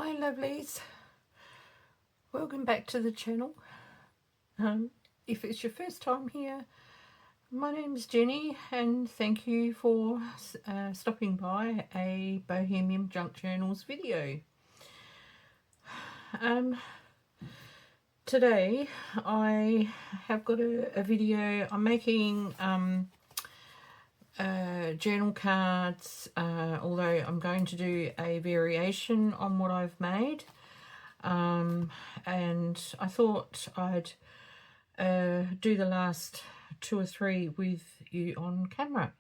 Hi lovelies, welcome back to the channel. If it's your first time here, my name's Jenny and thank you for stopping by a Bohemian Junk Journals video. Today I have got a video. I'm making journal cards, although I'm going to do a variation on what I've made. And I thought I'd do the last 2 or 3 with you on camera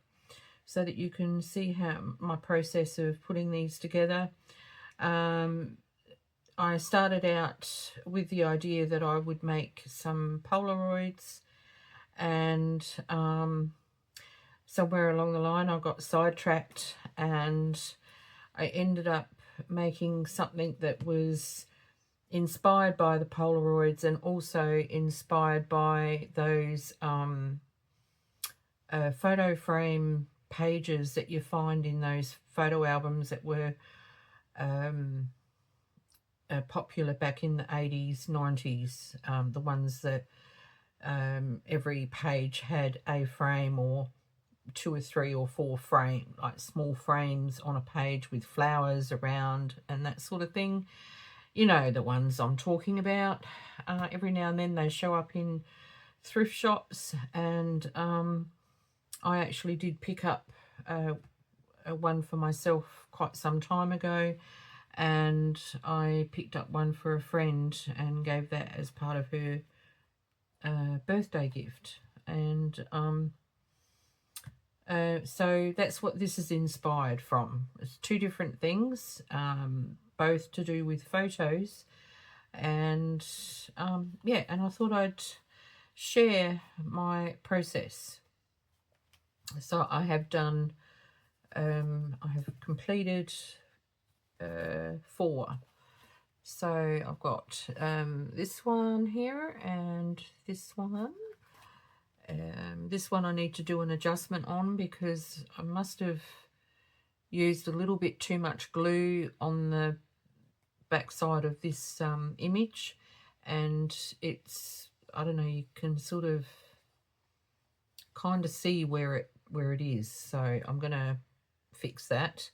so that you can see how my process of putting these together. I started out with the idea that I would make some Polaroids, and somewhere along the line I got sidetracked and I ended up making something that was inspired by the Polaroids and also inspired by those photo frame pages that you find in those photo albums that were popular back in the 80s, 90s, the ones that every page had a frame or 2 or 3 or 4 frame, like small frames on a page with flowers around and that sort of thing. You know the ones I'm talking about. Every now and then they show up in thrift shops, and I actually did pick up one for myself quite some time ago, and I picked up one for a friend and gave that as part of her birthday gift. And so that's what this is inspired from. It's 2 different things, both to do with photos, and yeah, and I thought I'd share my process. So I have done I have completed 4. So I've got this one here and this one. This one I need to do an adjustment on because I must have used a little bit too much glue on the back side of this image, and it's, I don't know, you can sort of kind of see where it is, so I'm gonna fix that.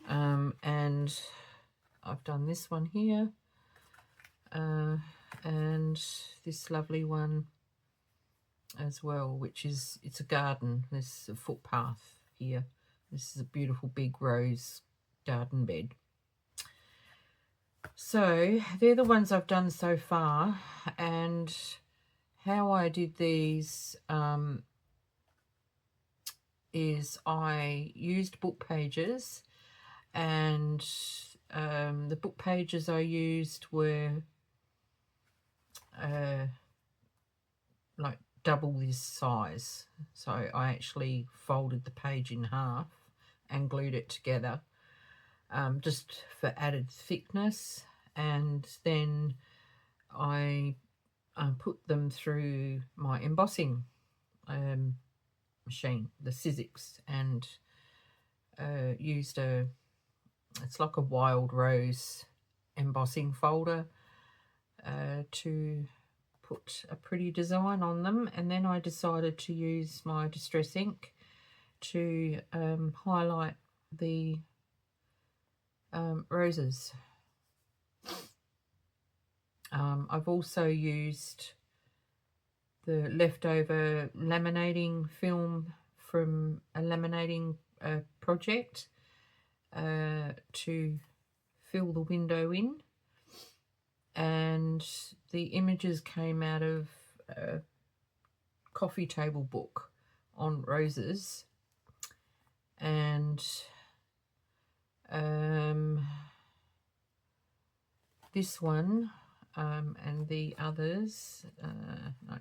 And I've done this one here, and this lovely one as well, which is, it's a garden. There's a footpath here. This is a beautiful big rose garden bed. So they're the ones I've done so far, and how I did these is I used book pages, and the book pages I used were like double this size. So I actually folded the page in half and glued it together, just for added thickness, and then I put them through my embossing machine, the Sizzix, and used it's like a wild rose embossing folder to put a pretty design on them. And then I decided to use my distress ink to highlight the roses. I've also used the leftover laminating film from a laminating project to fill the window in, and the images came out of a coffee table book on roses, and this one and the others, no,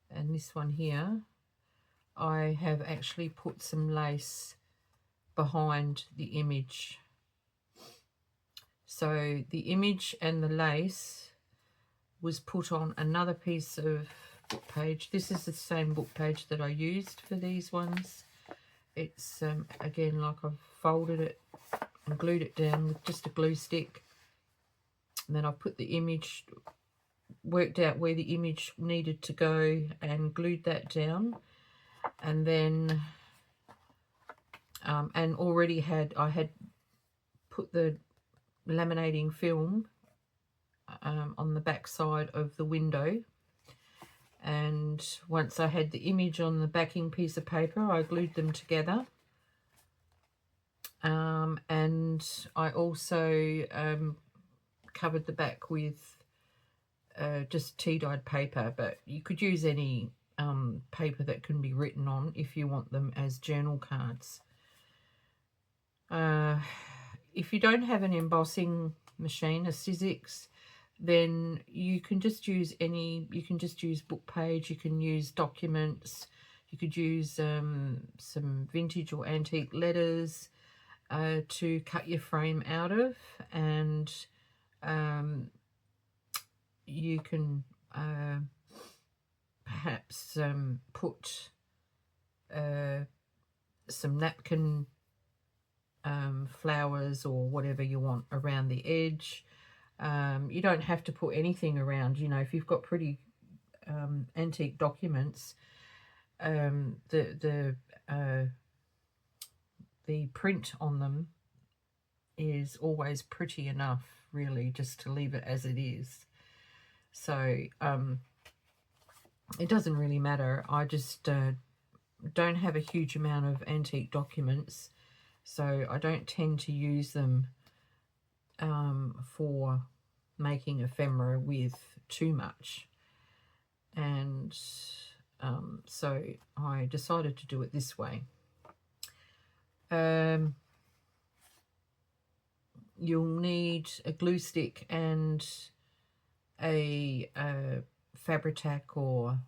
and this one here, I have actually put some lace behind the image. So the image and the lace was put on another piece of book page. This is the same book page that I used for these ones. It's again, like I've folded it and glued it down with just a glue stick. And then I put the image, worked out where the image needed to go and glued that down. And then and already I had put the laminating film on the back side of the window, and once I had the image on the backing piece of paper, I glued them together. And I also covered the back with just tea-dyed paper, but you could use any paper that can be written on if you want them as journal cards. If you don't have an embossing machine, a Sizzix, then you can just use you can just use book page, you can use documents, you could use some vintage or antique letters to cut your frame out of, and you can perhaps put some napkin flowers or whatever you want around the edge. You don't have to put anything around, you know, if you've got pretty antique documents, the print on them is always pretty enough, really, just to leave it as it is. So it doesn't really matter. I just don't have a huge amount of antique documents, so I don't tend to use them for making ephemera with too much. And so I decided to do it this way. You'll need a glue stick and a Fabri-Tac or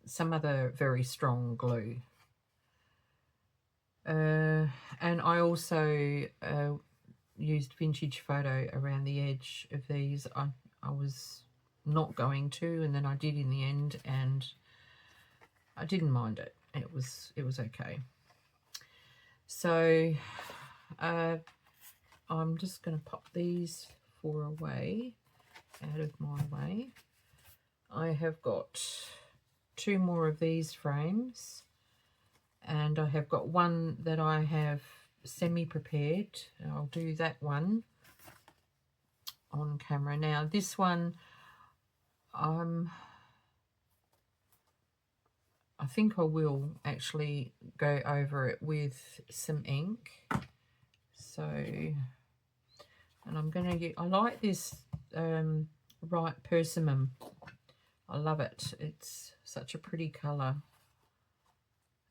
some other very strong glue. And I also used vintage photo around the edge of these. I was not going to, and then I did in the end, and I didn't mind it. It was okay. So I'm just going to pop these 4 away, out of my way. I have got 2 more of these frames, and I have got one that I have semi-prepared. I'll do that one on camera. Now this one, I think I will actually go over it with some ink. So, and I'm going to get, I like this Right Persimmon. I love it. It's such a pretty colour.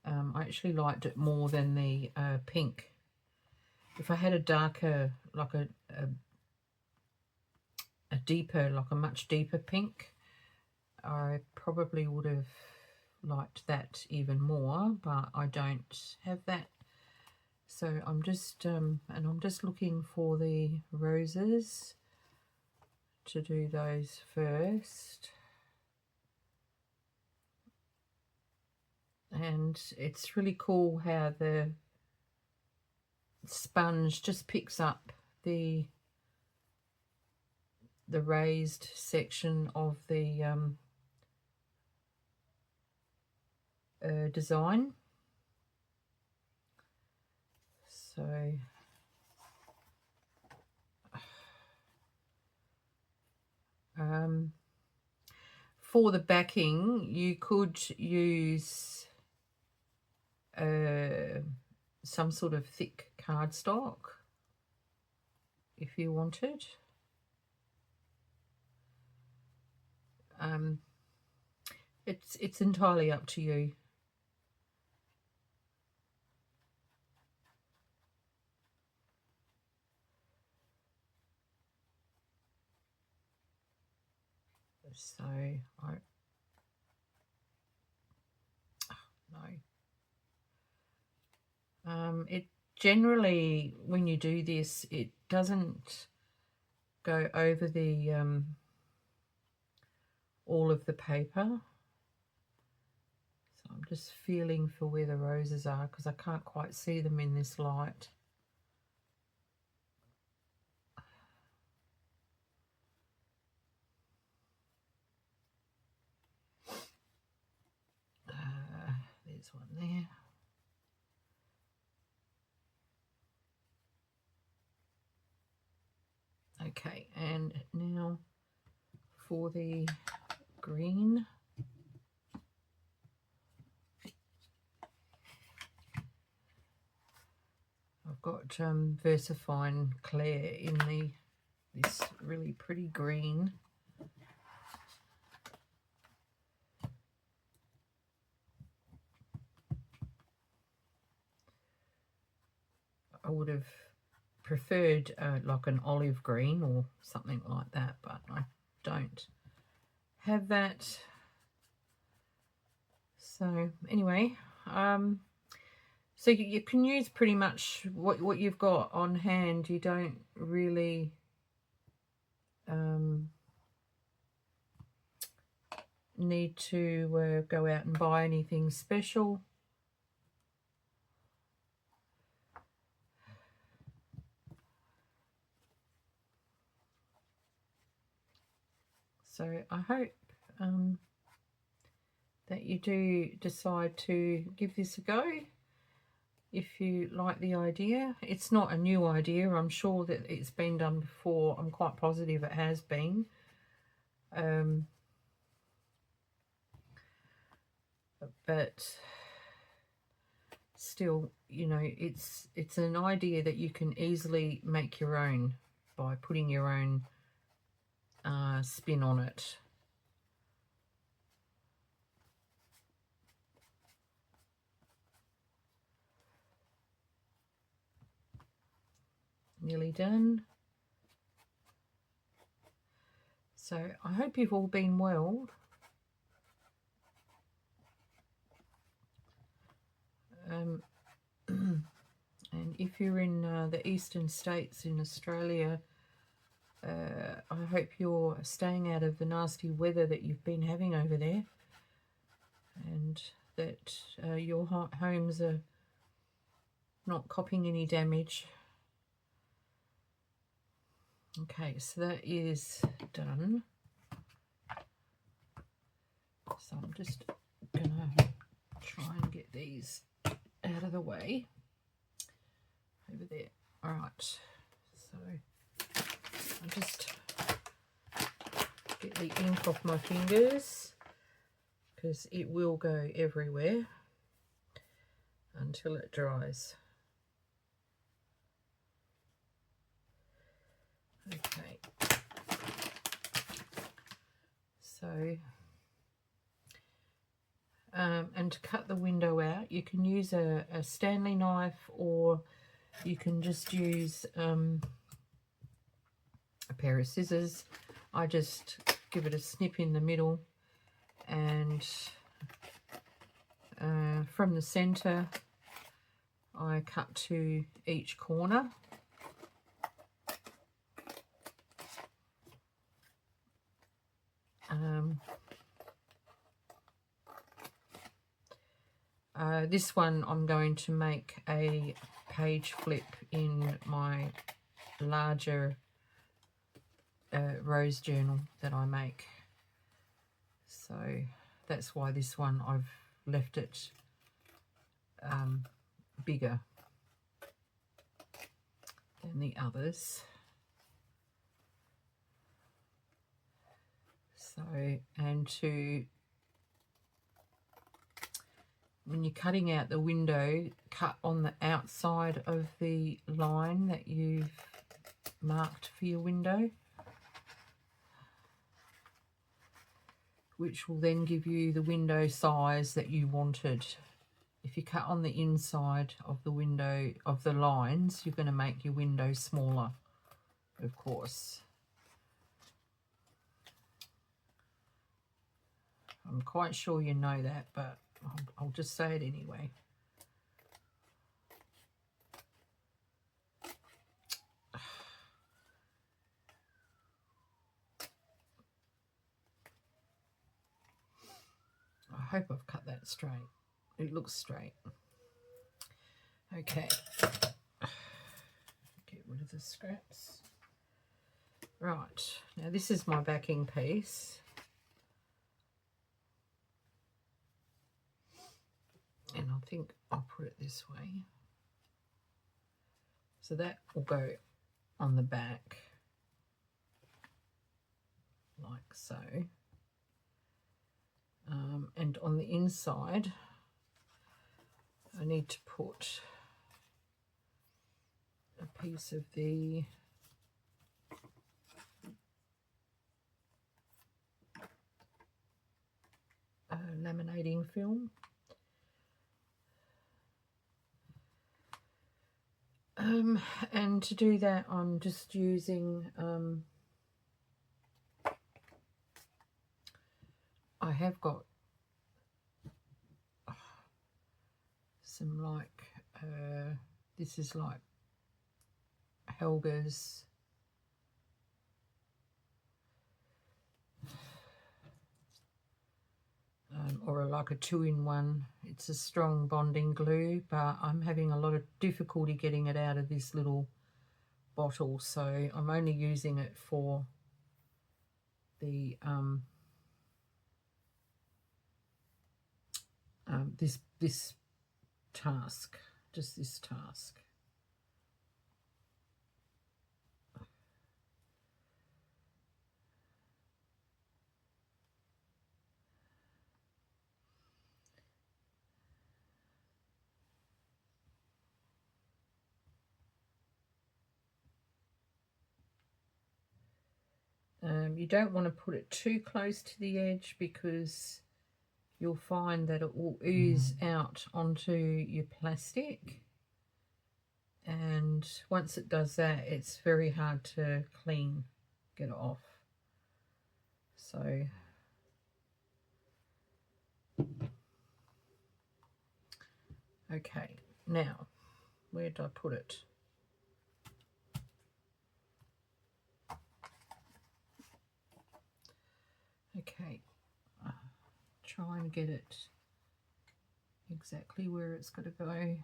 I actually liked it more than the pink. If I had a darker, like a deeper, like a much deeper pink, I probably would have liked that even more, but I don't have that. So I'm just and I'm just looking for the roses to do those first. And it's really cool how the sponge just picks up the raised section of the design. So for the backing, you could use some sort of thick cardstock if you wanted. It's entirely up to you. So it generally, when you do this, it doesn't go over the all of the paper. So I'm just feeling for where the roses are because I can't quite see them in this light. There's one there. Okay, and now for the green. I've got VersaFine Claire in this really pretty green. I would have preferred like an olive green or something like that, but I don't have that. So anyway, so you can use pretty much what you've got on hand. You don't really need to go out and buy anything special. So I hope that you do decide to give this a go if you like the idea. It's not a new idea. I'm sure that it's been done before. I'm quite positive it has been. But still, you know, it's an idea that you can easily make your own by putting your own spin on it. Nearly done. So I hope you've all been well. And if you're in the eastern states in Australia, I hope you're staying out of the nasty weather that you've been having over there, and that your homes are not copping any damage. Okay, so that is done. So I'm just gonna try and get these out of the way over there. All right, so I'll just get the ink off my fingers because it will go everywhere until it dries. Okay, so and to cut the window out, you can use a Stanley knife, or you can just use a pair of scissors. I just give it a snip in the middle, and from the center I cut to each corner. This one I'm going to make a page flip in my larger rose journal that I make. So that's why this one I've left it bigger than the others. So, and when you're cutting out the window, cut on the outside of the line that you've marked for your window, which will then give you the window size that you wanted. If you cut on the inside of the window, of the lines, you're going to make your window smaller, of course. I'm quite sure you know that, but I'll just say it anyway. I hope I've cut that straight. it looks straight. Okay, get rid of the scraps. Right, now this is my backing piece, and I think I'll put it this way. So that will go on the back, like so. And on the inside, I need to put a piece of the laminating film. And to do that, I'm just using, I have got some like, this is like Helga's or like a 2-in-1. It's a strong bonding glue, but I'm having a lot of difficulty getting it out of this little bottle, so I'm only using it for the this task, just this task. You don't want to put it too close to the edge because you'll find that it will ooze out onto your plastic, and once it does that, it's very hard to get it off. So okay, now where did I put it? Okay, try and get it exactly where it's got to go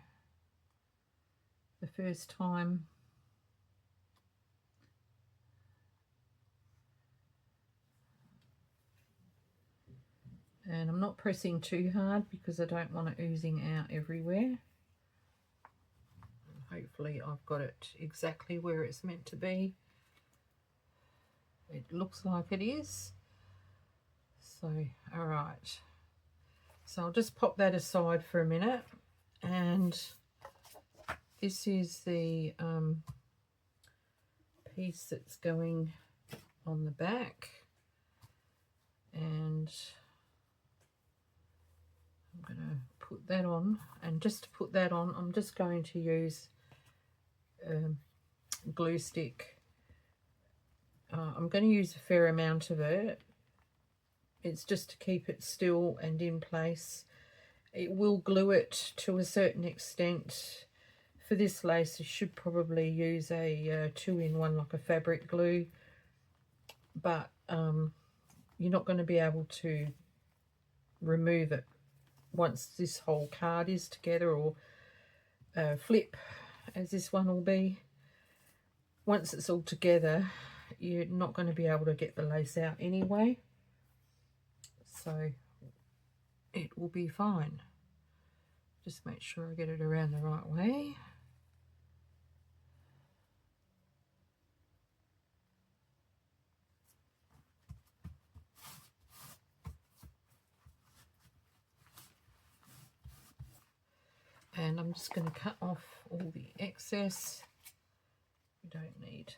the first time. And I'm not pressing too hard because I don't want it oozing out everywhere. Hopefully I've got it exactly where it's meant to be. It looks like it is. So, all right. So I'll just pop that aside for a minute. And this is the piece that's going on the back. And I'm going to put that on. And just to put that on, I'm just going to use glue stick. I'm going to use a fair amount of it. It's just to keep it still and in place. It will glue it to a certain extent. For this lace, you should probably use a 2-in-1, like a fabric glue, but you're not going to be able to remove it once this whole card is together, or flip, as this one will be. Once it's all together, you're not going to be able to get the lace out anyway, so it will be fine. Just make sure I get it around the right way. And I'm just going to cut off all the excess we don't need.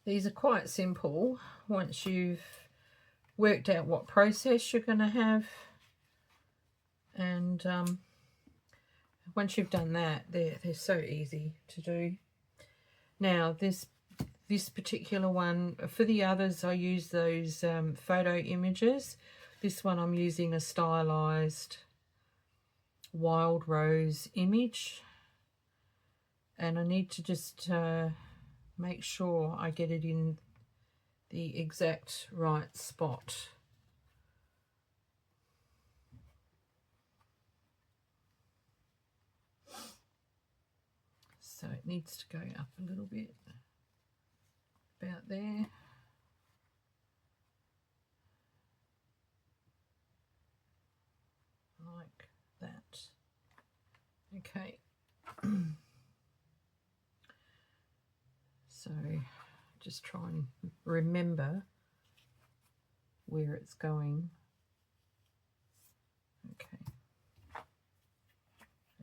These are quite simple once you've worked out what process you're going to have, and once you've done that, they're so easy to do. Now this particular one, for the others I use those photo images. This one I'm using a stylized wild rose image, and I need to just make sure I get it in the exact right spot. So it needs to go up a little bit, about there. Like that. Okay. So just try and remember where it's going. Okay.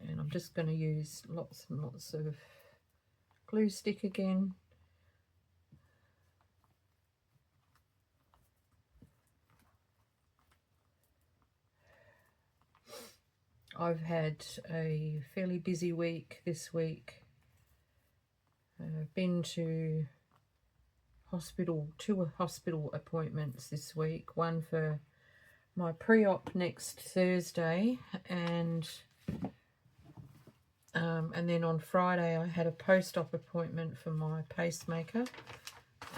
And I'm just going to use lots and lots of glue stick again. I've had a fairly busy week this week. I've been to two hospital appointments this week. One for my pre-op next Thursday, and then on Friday I had a post-op appointment for my pacemaker,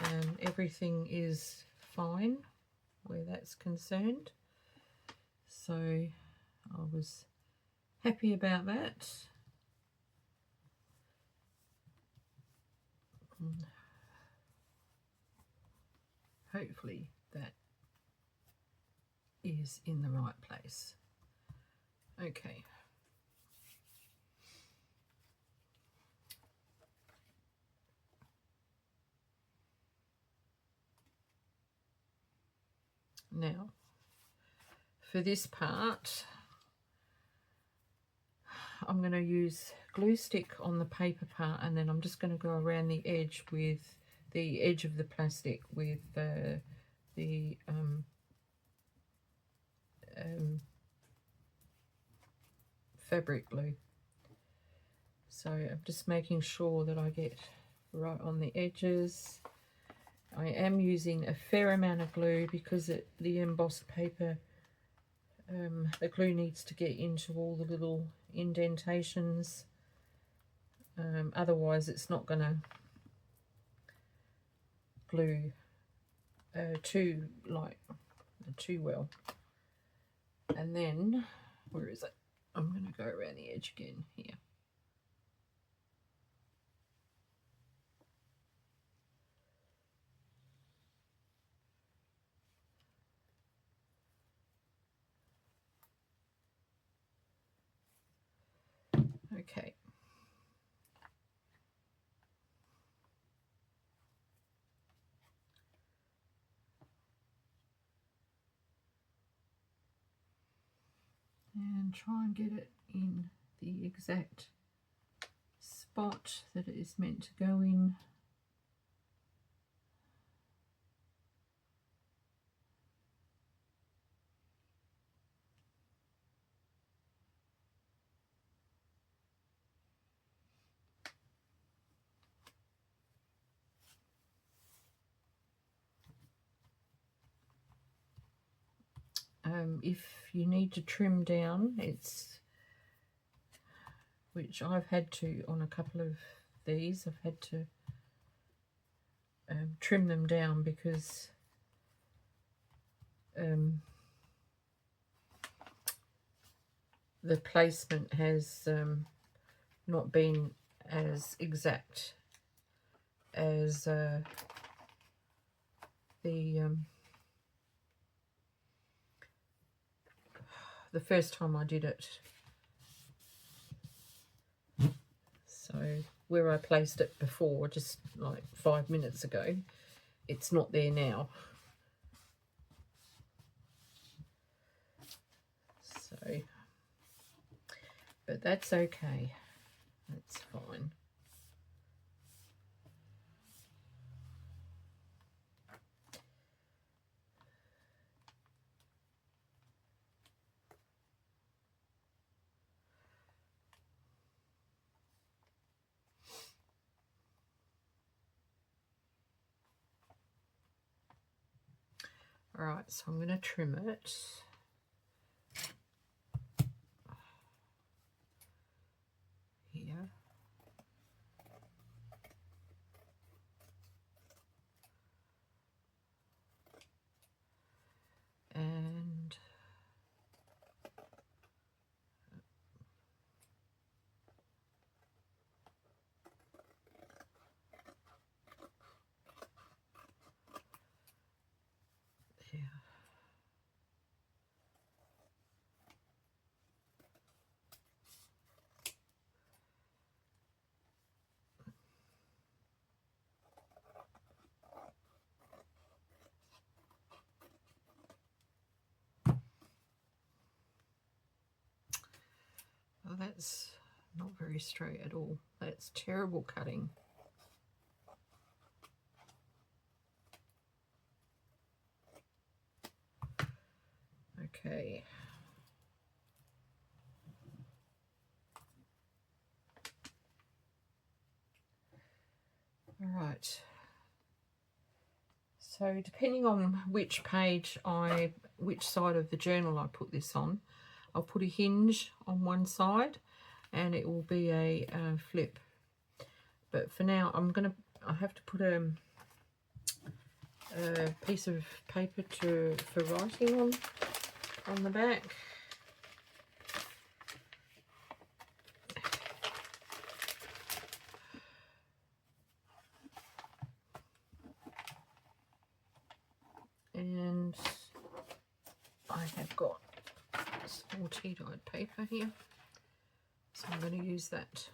and everything is fine where that's concerned. So I was happy about that. Hopefully that is in the right place. Okay. Now, for this part, I'm going to use glue stick on the paper part, and then I'm just going to go around the edge with the edge of the plastic with the fabric glue. So I'm just making sure that I get right on the edges. I am using a fair amount of glue because the embossed paper, the glue needs to get into all the little indentations. Otherwise it's not going to glue too well. And then, where is it? I'm going to go around the edge again here. Okay. And try and get it in the exact spot that it is meant to go in. If you need to trim down, which I've had to on a couple of these, I've had to trim them down because the placement has not been as exact as the first time I did it. So where I placed it before, just like 5 minutes ago, it's not there now. So, but that's okay. That's fine. All right, so I'm going to trim it. Here. And yeah. Oh, that's not very straight at all. That's terrible cutting. Okay. All right. So depending on which side of the journal I put this on, I'll put a hinge on one side and it will be a flip. But for now, I have to put a piece of paper for writing on the back. And I have got small tea-dyed paper here, so I'm going to use that.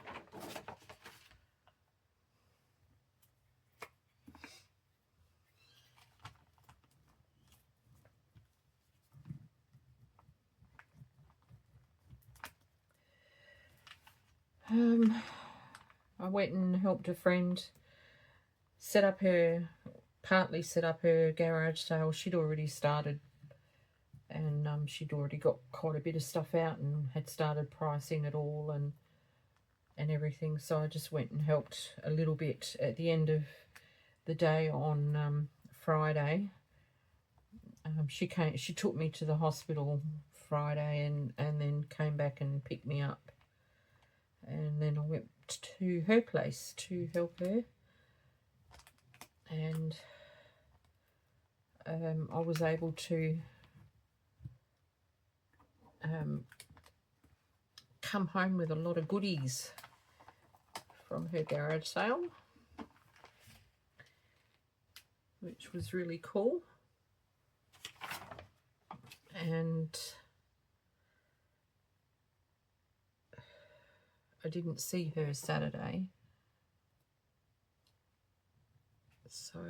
I went and helped a friend partly set up her garage sale. She'd already started, and she'd already got quite a bit of stuff out and had started pricing it all and everything. So I just went and helped a little bit at the end of the day on Friday. She took me to the hospital Friday and then came back and picked me up. And then I went to her place to help her. And I was able to come home with a lot of goodies from her garage sale, which was really cool. And I didn't see her Saturday, so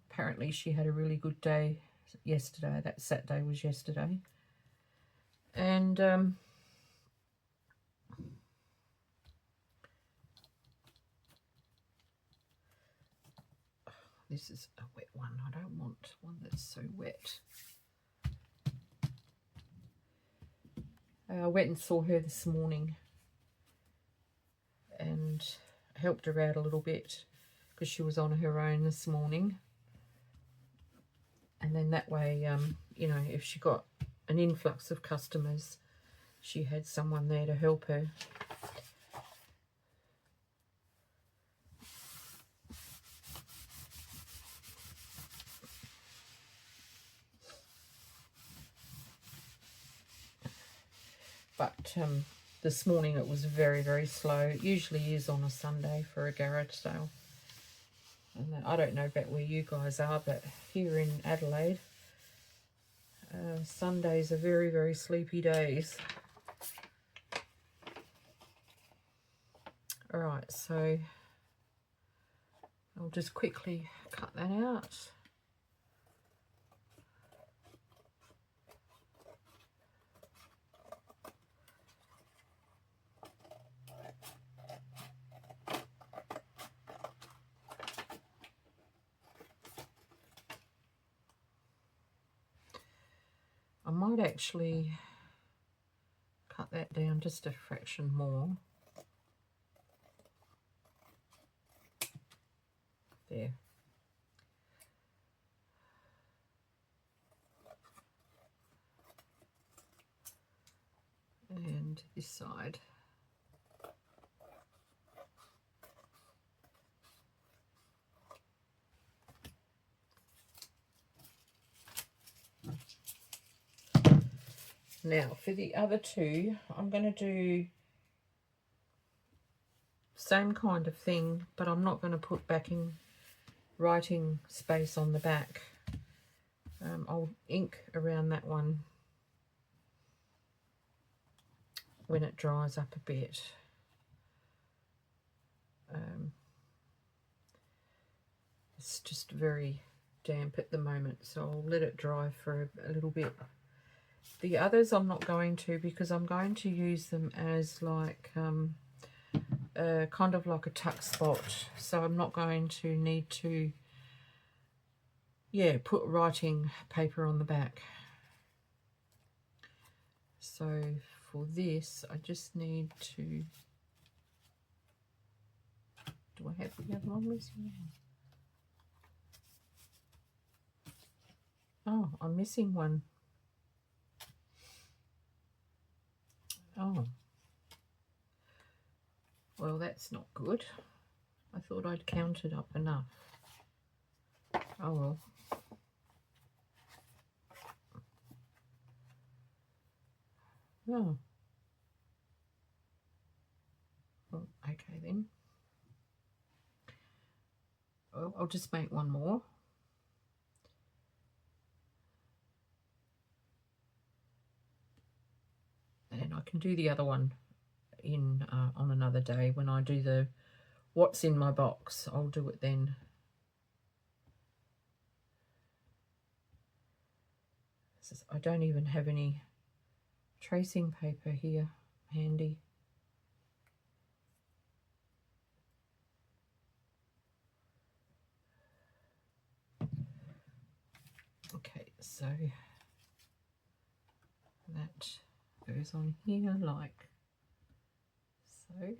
apparently she had a really good day yesterday. That Saturday was yesterday. And this is a wet one. I don't want one that's so wet. I went and saw her this morning and helped her out a little bit because she was on her own this morning. And then that way, you know, if she got an influx of customers, she had someone there to help her. But this morning it was very, very slow. It usually is on a Sunday for a garage sale. And I don't know about where you guys are, but here in Adelaide, Sundays are very, very sleepy days. All right, so I'll just quickly cut that out. I might actually cut that down just a fraction more. There. and this side. Now for the other two, I'm going to do same kind of thing, but I'm not going to put backing writing space on the back. I'll ink around that one when it dries up a bit. It's just very damp at the moment, so I'll let it dry for a little bit. The others I'm not going to, because I'm going to use them as like kind of like a tuck spot, so I'm not going to need to put writing paper on the back. So for this I just need to, do I have the other one missing? Oh, I'm missing one. Oh, well, that's not good. I thought I'd counted up enough. Oh well. Oh. Well, okay then. Well, I'll just make one more. And I can do the other one in on another day when I do the what's in my box. I'll do it then. I don't even have any tracing paper here handy. Okay, so that goes on here like so.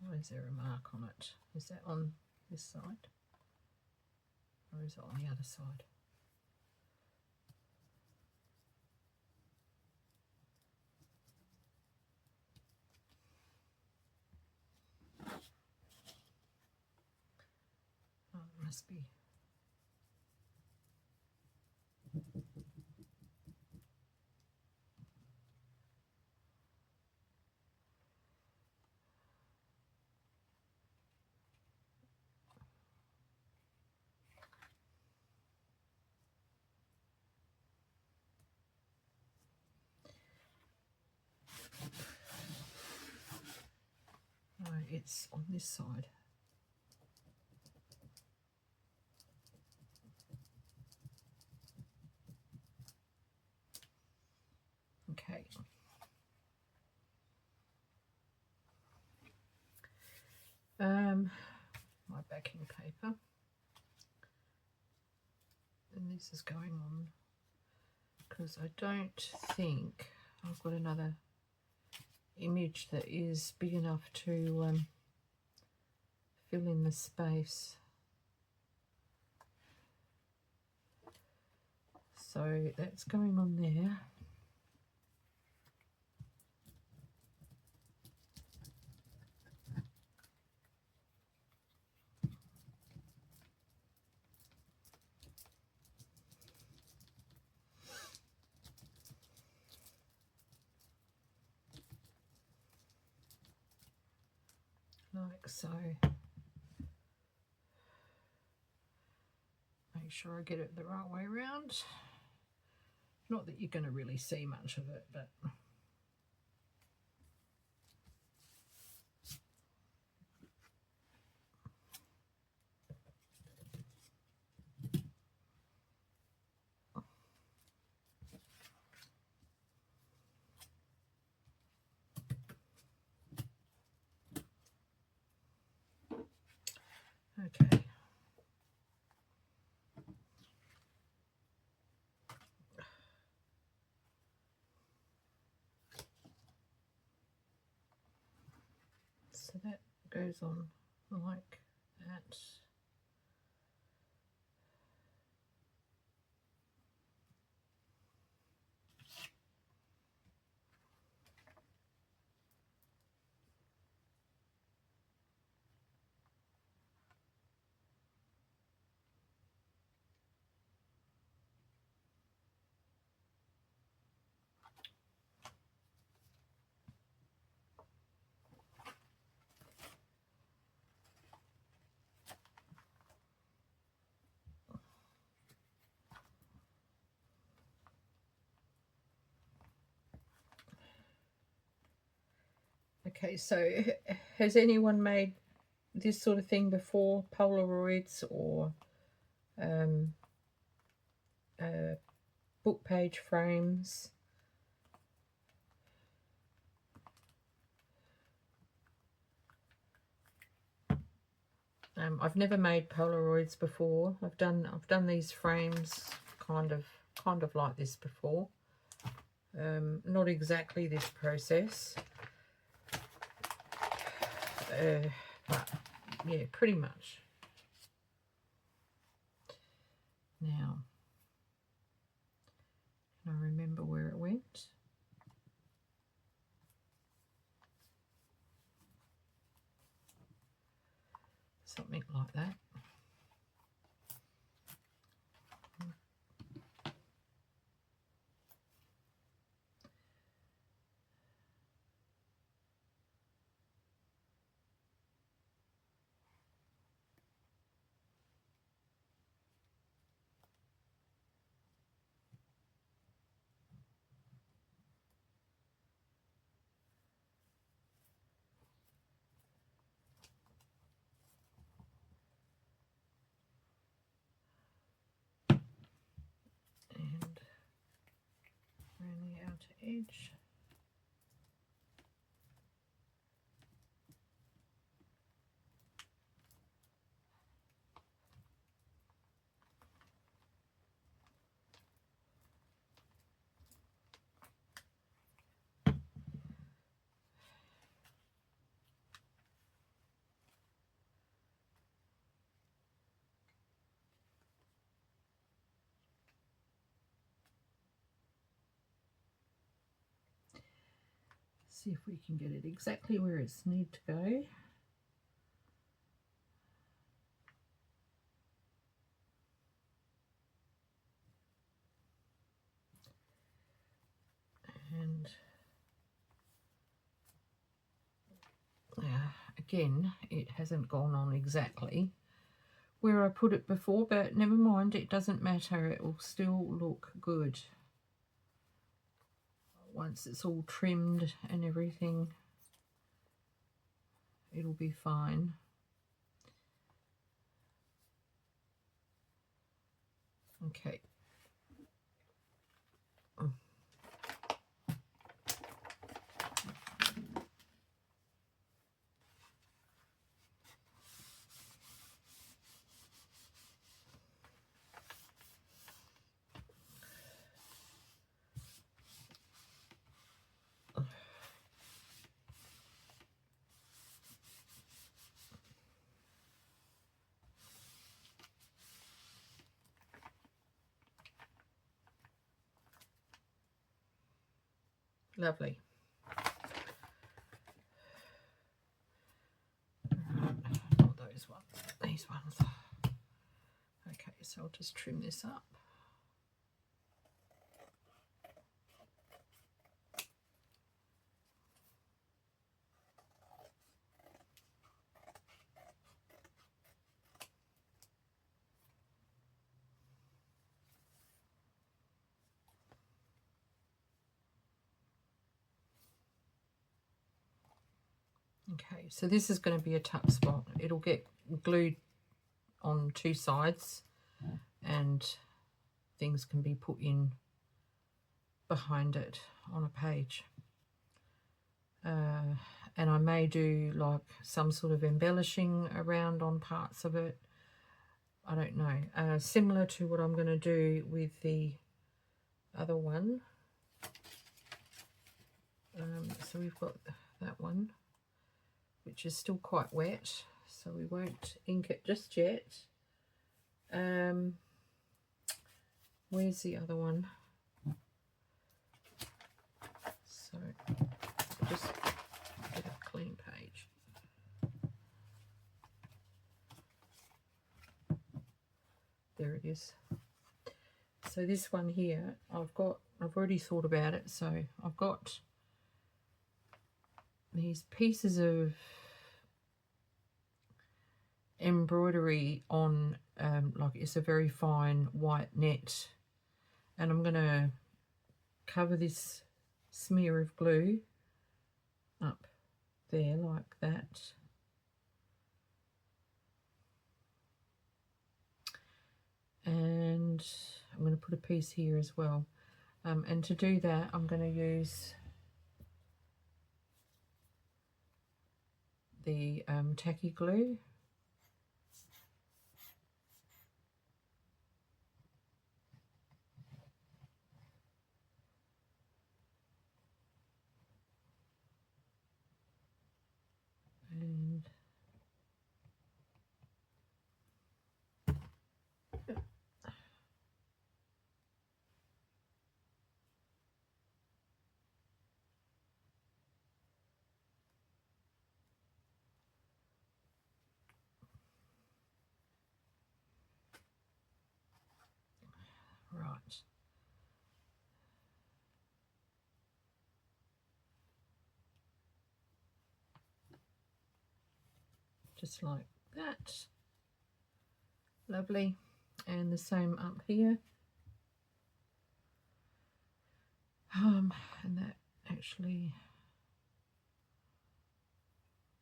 Why is there a mark on it? Is that on this side? Or is it on the other side? Oh, it must be. No, it's on this side. Okay. My backing paper. And this is going on because I don't think I've got another image that is big enough to fill in the space. So that's going on there. Like so. Make sure I get it the right way around. Not that you're going to really see much of it, but okay. So that goes on like that. Okay, so has anyone made this sort of thing before? Polaroids or book page frames? I've never made Polaroids before. I've done these frames kind of like this before. Not exactly this process. But yeah, pretty much. Now, can I remember where it went? Something like that. And around the outer edge. See if we can get it exactly where it's need to go. And again, it hasn't gone on exactly where I put it before, but never mind, it doesn't matter, it will still look good once it's all trimmed and everything. It'll be fine. Okay. Lovely. Not those ones, these ones. Okay, so I'll just trim this up. Okay, so this is going to be a Tuckspot. It'll get glued on two sides and things can be put in behind it on a page. And I may do like some sort of embellishing around on parts of it. I don't know. Similar to what I'm going to do with the other one. So we've got that one. which is still quite wet, so we won't ink it just yet. Where's the other one? So just get a clean page. There it is. So this one here, I've already thought about it. So I've got these pieces of embroidery on, like it's a very fine white net, and I'm going to cover this smear of glue up there like that. And I'm going to put a piece here as well. And to do that, I'm going to use the tacky glue. And right. Just like that. Lovely. And the same up here. And that actually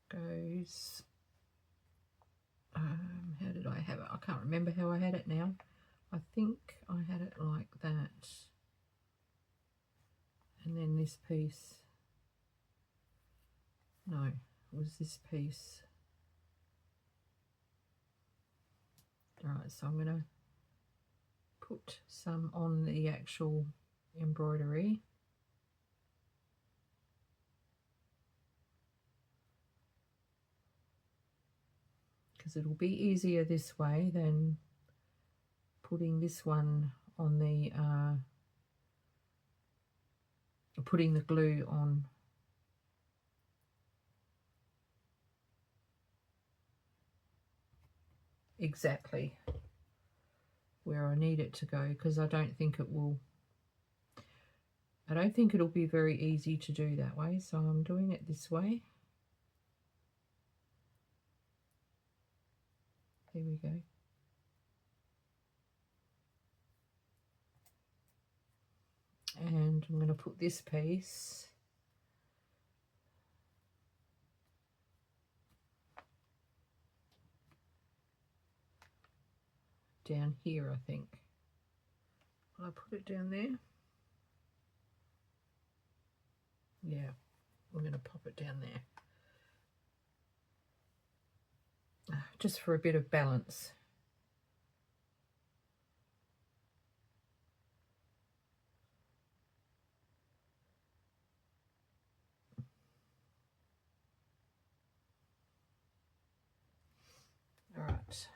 goes, how did I have it? I can't remember how I had it now. I think I had it like that. And then this piece, no, it was this piece. Alright, so I'm going to put some on the actual embroidery. Because it'll be easier this way than putting this one on the, putting the glue on. Exactly where I need it to go, because I don't think it'll be very easy to do that way, so I'm doing it this way. There we go. And I'm going to put this piece down here, I think. Will I put it down there? Yeah, I'm going to pop it down there. Just for a bit of balance. All right.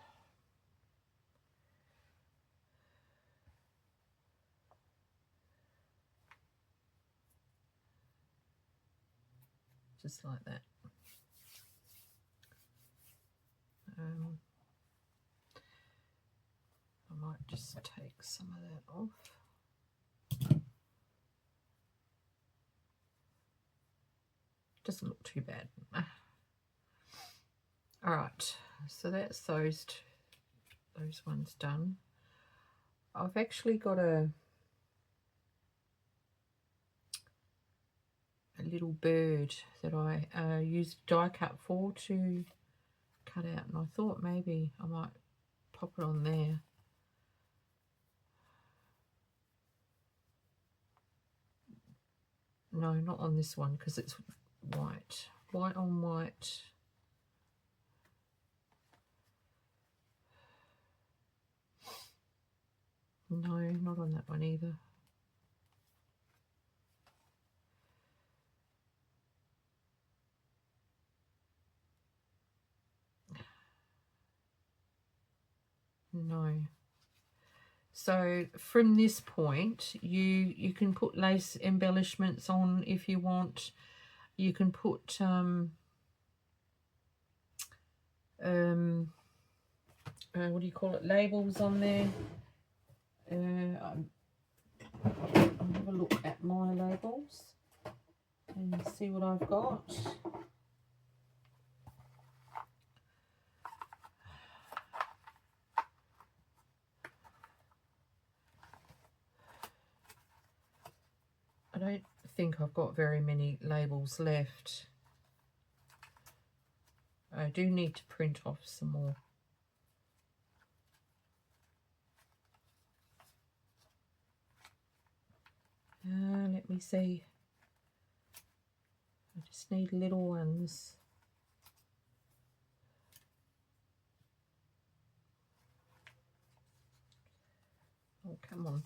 Just like that. I might just take some of that off. Doesn't look too bad. All right, so that's those ones done. I've actually got a little bird that I used die cut for to cut out, and I thought maybe I might pop it on there. No, not on this one, because it's white. White on white. No, not on that one either. No. So from this point, you can put lace embellishments on if you want. You can put what do you call it, labels on there. I'll have a look at my labels and see what I've got. I don't think I've got very many labels left. I do need to print off some more. Let me see. I just need little ones. Oh, come on.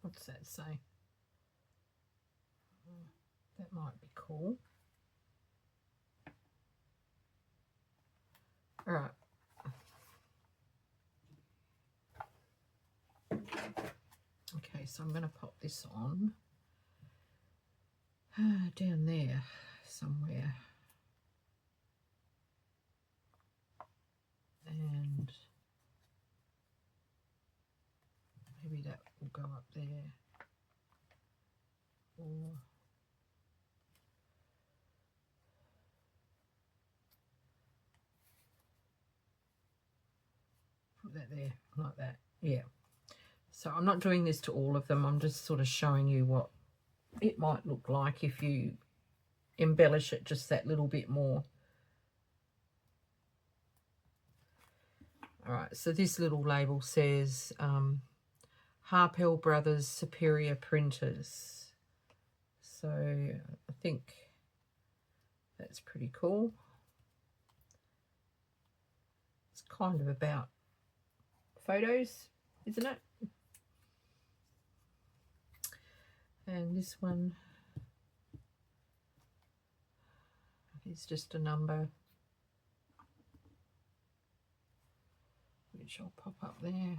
What's that say? That might be cool. All right. Okay, so I'm going to pop this on down there somewhere. And maybe that will go up there. Or put that there, like that. Yeah. So I'm not doing this to all of them. I'm just sort of showing you what it might look like if you embellish it just that little bit more. All right, so this little label says Harpel Brothers Superior Printers. So I think that's pretty cool. It's kind of about photos, isn't it? And this one is just a number, which I'll pop up there.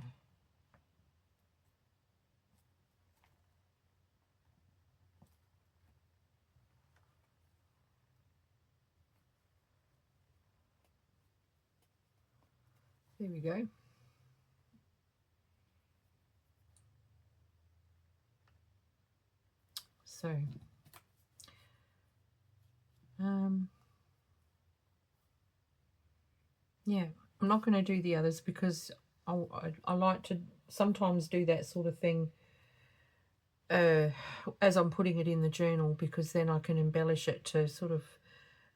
There we go. So, yeah, I'm not going to do the others because I like to sometimes do that sort of thing as I'm putting it in the journal, because then I can embellish it to sort of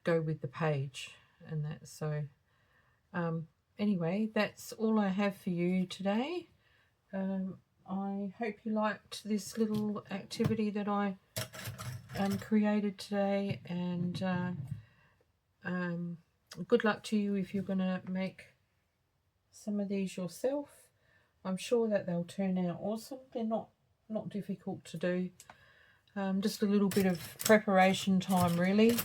go with the page and that. So anyway, that's all I have for you today. I hope you liked this little activity that I created today, and good luck to you if you're going to make some of these yourself. I'm sure that they'll turn out awesome. They're not difficult to do. Just a little bit of preparation time, really.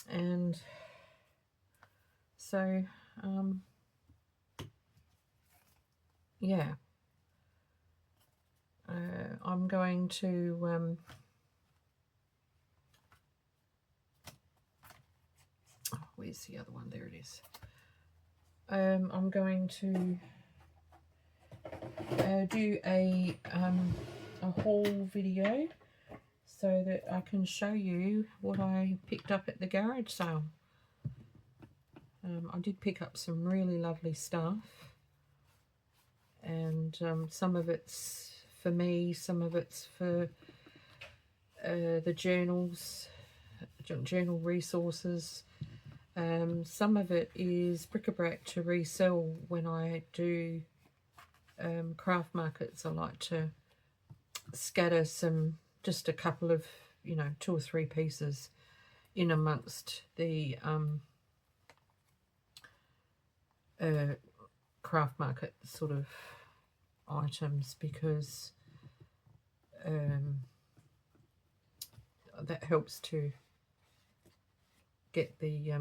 And so, yeah. I'm going to where's the other one? There it is. I'm going to do a haul video so that I can show you what I picked up at the garage sale. I did pick up some really lovely stuff, and some of it's for me, some of it's for the journals, journal resources. Some of it is bric-a-brac to resell when I do craft markets. I like to scatter just a couple of, 2 or 3 pieces in amongst the craft market sort of items, because that helps to get the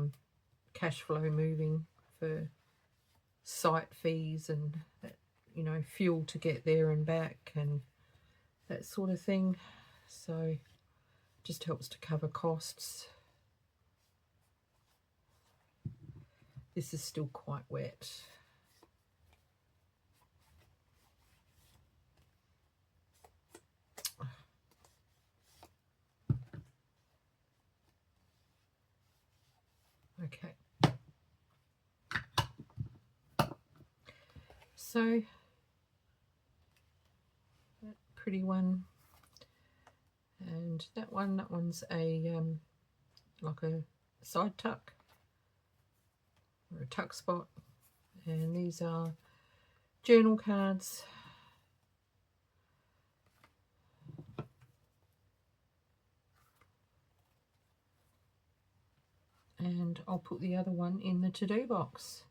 cash flow moving for site fees and, you know, fuel to get there and back and that sort of thing. So just helps to cover costs. This is still quite wet. Okay. So that pretty one, and that one's a like a side tuck or a tuck spot, and these are journal cards. And I'll put the other one in the to-do box.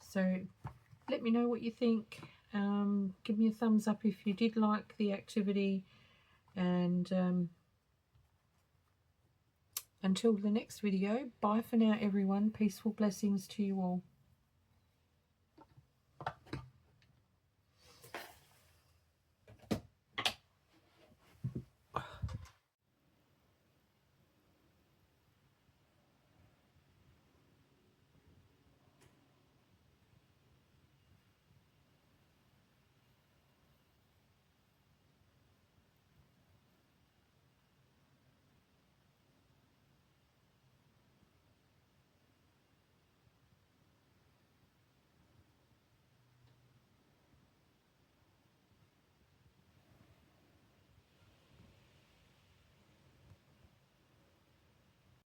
So let me know what you think. Give me a thumbs up if you did like the activity, and until the next video, bye for now everyone. Peaceful blessings to you all.